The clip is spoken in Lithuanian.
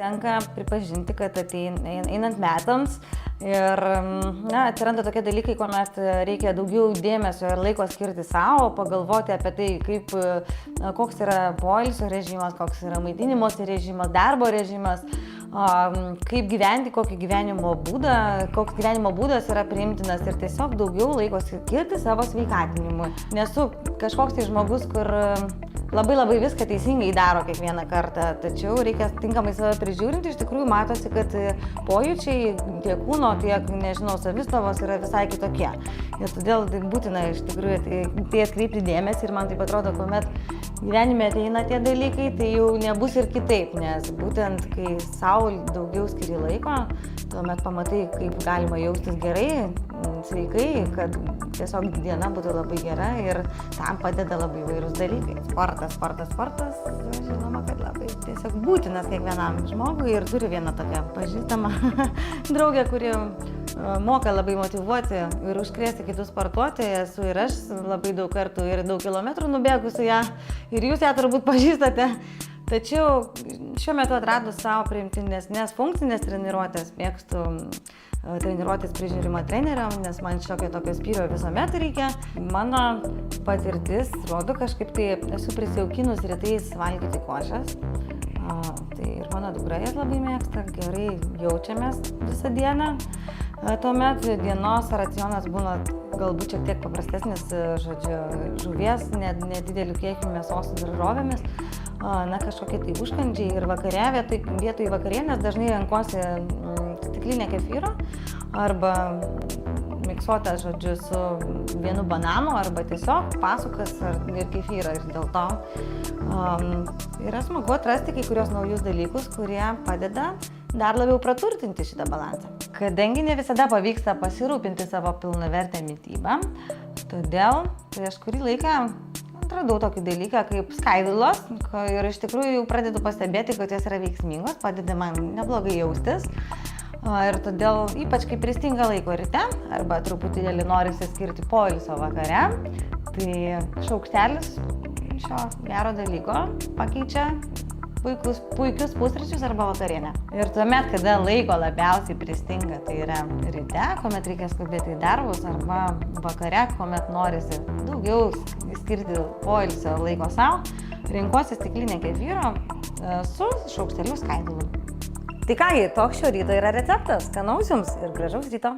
Tenka pripažinti, kad einant metams ir atsiranda tokie dalykai, kuomet reikia daugiau dėmesio ir laiko skirti savo, pagalvoti apie tai, koks yra poilsio režimas, koks yra maitinimosi režimas, darbo režimas, kaip gyventi, kokį gyvenimo būdą, koks gyvenimo būdas yra priimtinas ir tiesiog daugiau laiko skirti savo sveikatinimui. Nesu kažkoks tai žmogus, kur labai viską teisingai daro kiekvieną kartą, tačiau reikia tinkamai save prižiūrinti, iš tikrųjų matosi, kad pojūčiai tiek kūno, tiek, savistovos yra visai kitokie. Ir todėl būtina iš tikrųjų tai atkreipti dėmesį ir man taip atrodo, kuomet gyvenime ateina tie dalykai, tai jau nebus ir kitaip, nes būtent kai savo daugiau skiri laiko, tuomet pamatai, kaip galima jaustis gerai, sveikai, kad tiesiog diena būtų labai gera ir tam padeda labai įvairūs dalykai. Sportas, žinoma, kad labai tiesiog būtinas kiekvienam žmogui ir turiu vieną tokią pažįstamą draugę, kuri moka labai motyvuoti ir užkrėsti kitus sportuoti. Esu ir aš labai daug kartų ir daug kilometrų nubėgusi ją ir jūs ją turbūt pažįstate. Tačiau šiuo metu atradus savo priimtinesnės funkcinės treniruotės, mėgstu treniruotės prižiūrimo treneriam, nes man šiokio tokio spyrio visuomet reikia. Mano patirtis rodo, kažkaip tai esu prisijaukinus rytais valgyti košes. Tai ir mano dukra jas labai mėgsta, gerai jaučiamės visą dieną. Tuomet dienos racionas būna galbūt šiek tiek paprastesnis, žuvies, nedidelių kiekių mėsos su daržovėmis, kažkokie tai užkandžiai ir vakare, vietoj vakarienės dažnai renkuosi stiklinę kefyro arba miksuotą, su vienu bananu arba tiesiog pasukas ir kefyrą. Ir dėl to yra smagu atrasti kai kurios naujus dalykus, kurie padeda dar labiau praturtinti šitą balansą. Kadangi ne visada pavyksta pasirūpinti savo pilnavertę mitybą, todėl prieš kurį laiką atradau tokį dalyką kaip skaidulos ir iš tikrųjų jau pradedu pastebėti, kad jos yra veiksmingos, padeda man neblogai jaustis. Ir todėl ypač kai pristinga laiko ryte arba truputėlį norisi skirti poilsio vakare, tai šaukštelis šio gero dalyko pakeičia puikius pusryčius arba vakarienę. Ir tuomet, kada laiko labiausiai pristinga, tai yra ryte, kuomet reikia skubėti į darbus, arba vakare, kuomet norisi daugiau skirti poilsio laiko savo, renkuosi stiklinę kefyro su šaukšteliu skaidulų. Tai kągi, toks šio ryto yra receptas. Skanaus jums ir gražaus ryto.